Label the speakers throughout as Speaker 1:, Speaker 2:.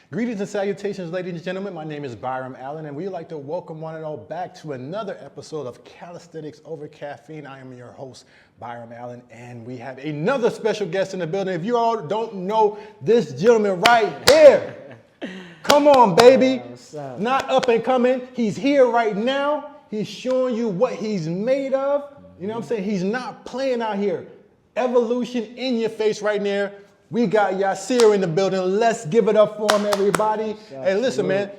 Speaker 1: Greetings and salutations, ladies and gentlemen. My name is Byram Allen, and we'd like to welcome one and all back to another episode of Calisthenics Over Caffeine. I am your host, Byram Allen, and we have another special guest in the building. If you all don't know this gentleman right here, come on, baby.
Speaker 2: What's up?
Speaker 1: Not up and coming. He's here right now. He's showing you what he's made of. You know what I'm saying? He's not playing out here. Evolution in your face right there. We got Yashir in the building. Let's give it up for him, everybody. Hey, listen, man.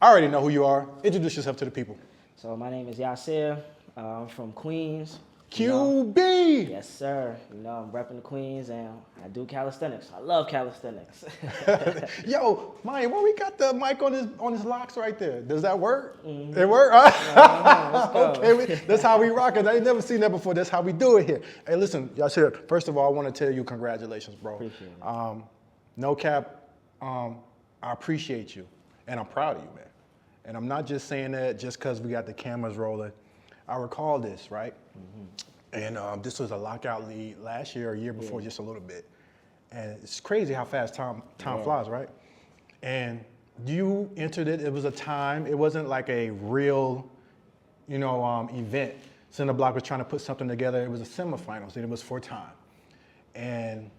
Speaker 1: I already know who you are. Introduce yourself to the people.
Speaker 2: So my name is Yashir. I'm from Queens.
Speaker 1: QB.
Speaker 2: Yes, sir. I'm repping the Queens, and I do calisthenics. I love calisthenics.
Speaker 1: Yo, Maya, why we got the mic on his locks right there? Does that work?
Speaker 2: Mm-hmm.
Speaker 1: It work? Okay, that's how we rock it. I ain't never seen that before. That's how we do it here. Hey, listen, Yashir, first of all, I want to tell you congratulations, bro.
Speaker 2: Appreciate it.
Speaker 1: No cap, I appreciate you, and I'm proud of you, man. And I'm not just saying that just because we got the cameras rolling. I recall this, right? Mm-hmm. And this was a lockout league last year or a year before, just a little bit. And it's crazy how fast time flies, right? And you entered it. It was a time. It wasn't like a real, event. Center Block was trying to put something together. It was a semifinals, and it was for time. And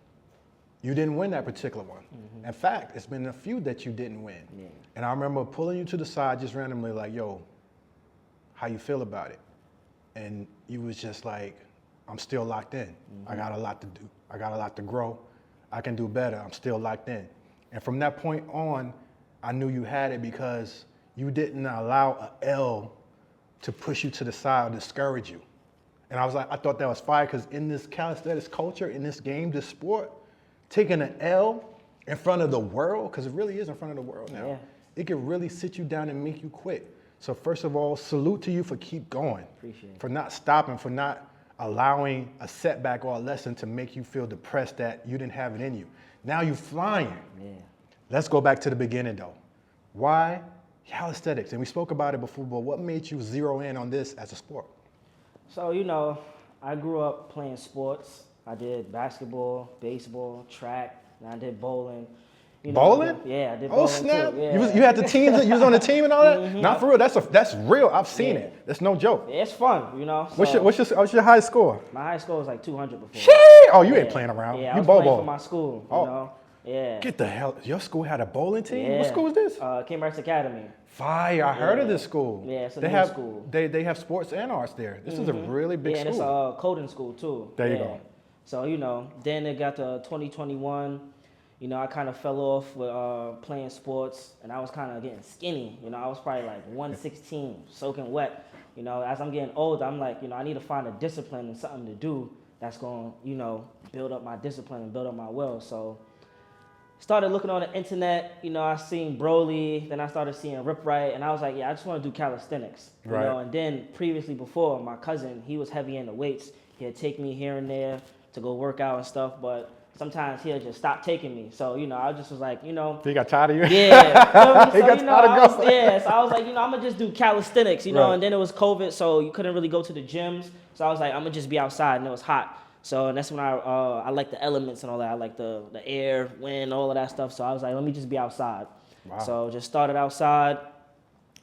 Speaker 1: you didn't win that particular one. Mm-hmm. In fact, it's been a few that you didn't win. Yeah. And I remember pulling you to the side just randomly, like, yo, how you feel about it? And you was just like, I'm still locked in. Mm-hmm. I got a lot to do. I got a lot to grow. I can do better. I'm still locked in. And from that point on, I knew you had it because you didn't allow an L to push you to the side or discourage you. And I thought that was fire because in this calisthenics culture, in this game, this sport, taking an L in front of the world, because it really is in front of the world now, it can really sit you down and make you quit. So first of all, salute to you for keep going.
Speaker 2: Appreciate it.
Speaker 1: For not stopping, for not allowing a setback or a lesson to make you feel depressed that you didn't have it in you. Now you're flying. Yeah. Let's go back to the beginning though. Why calisthenics? And we spoke about it before, but what made you zero in on this as a sport?
Speaker 2: So, I grew up playing sports. I did basketball, baseball, track, and I did bowling.
Speaker 1: Bowling?
Speaker 2: I did bowling. Oh, snap.
Speaker 1: Too. Yeah. You had the team, you was on the team and all that? Mm-hmm. Not for real, that's real. I've seen it. That's no joke.
Speaker 2: Yeah, it's fun,
Speaker 1: So what's your high score?
Speaker 2: My high score was like 200 before.
Speaker 1: Shit! Oh, you ain't playing around.
Speaker 2: Yeah,
Speaker 1: you
Speaker 2: I was playing
Speaker 1: for
Speaker 2: my school, Yeah.
Speaker 1: Get the hell, your school had a bowling team?
Speaker 2: Yeah.
Speaker 1: What school is this?
Speaker 2: Cambridge Academy.
Speaker 1: Fire, I heard of this school.
Speaker 2: Yeah, it's a new school.
Speaker 1: They have sports and arts there. This is a really big school.
Speaker 2: Yeah, and it's a coding school too.
Speaker 1: There you go.
Speaker 2: So, then it got to 2021. I kind of fell off with playing sports, and I was kind of getting skinny. I was probably like 116, soaking wet. As I'm getting older, I'm like, I need to find a discipline and something to do that's going to, build up my discipline and build up my will. So started looking on the internet. I seen Broly, then I started seeing Rip Right, and I was like, I just want to do calisthenics.
Speaker 1: Right.
Speaker 2: And then previously before, my cousin, he was heavy in the weights. He'd take me here and there to go work out and stuff, but sometimes he'll just stop taking me. So, I just was like,
Speaker 1: He got tired of you?
Speaker 2: Yeah.
Speaker 1: He got tired of going.
Speaker 2: So I was like, I'm going to just do calisthenics,
Speaker 1: right.
Speaker 2: And then it was COVID, so you couldn't really go to the gyms. So I was like, I'm going to just be outside, and it was hot. So and that's when I like the elements and all that. I like the air, wind, all of that stuff. So I was like, let me just be outside. Wow. So just started outside.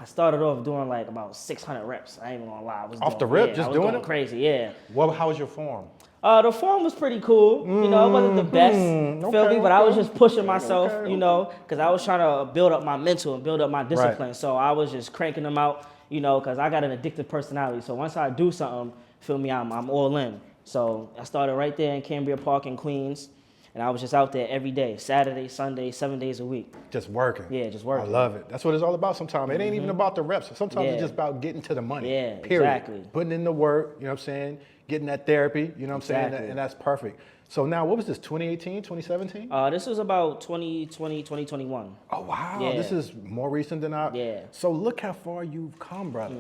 Speaker 2: I started off doing like about 600 reps. I ain't even going to lie.
Speaker 1: Off the rip, just doing it?
Speaker 2: Crazy, yeah.
Speaker 1: How was your form?
Speaker 2: The form was pretty cool. It wasn't the best, feel me? But I was just pushing myself, because I was trying to build up my mental and build up my discipline. Right. So I was just cranking them out, because I got an addictive personality. So once I do something, feel me, I'm all in. So I started right there in Cambria Park in Queens, and I was just out there every day, Saturday, Sunday, 7 days a week.
Speaker 1: Just working.
Speaker 2: Yeah, just working.
Speaker 1: I love it. That's what it's all about sometimes. It ain't even about the reps. Sometimes it's just about getting to the money.
Speaker 2: Yeah,
Speaker 1: period.
Speaker 2: exactly.
Speaker 1: Putting in the work, you know what I'm saying? Getting that therapy, you know what I'm saying? And that's perfect. So now, what was this, 2018, 2017?
Speaker 2: This was about 2020, 2021.
Speaker 1: Oh, wow.
Speaker 2: Yeah.
Speaker 1: This is more recent than I.
Speaker 2: Yeah.
Speaker 1: So look how far you've come, brother.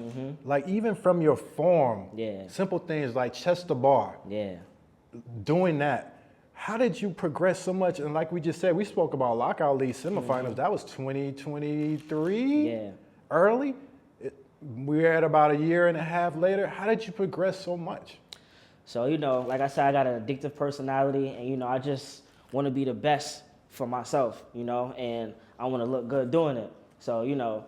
Speaker 1: Like, even from your form, simple things like chest to bar.
Speaker 2: Yeah.
Speaker 1: Doing that. How did you progress so much? And like we just said, we spoke about Lockout League semifinals. That was 2023?
Speaker 2: Yeah.
Speaker 1: Early? We're at about a year and a half later. How did you progress so much?
Speaker 2: So, like I said, I got an addictive personality, and, I just want to be the best for myself, and I want to look good doing it. So, you know,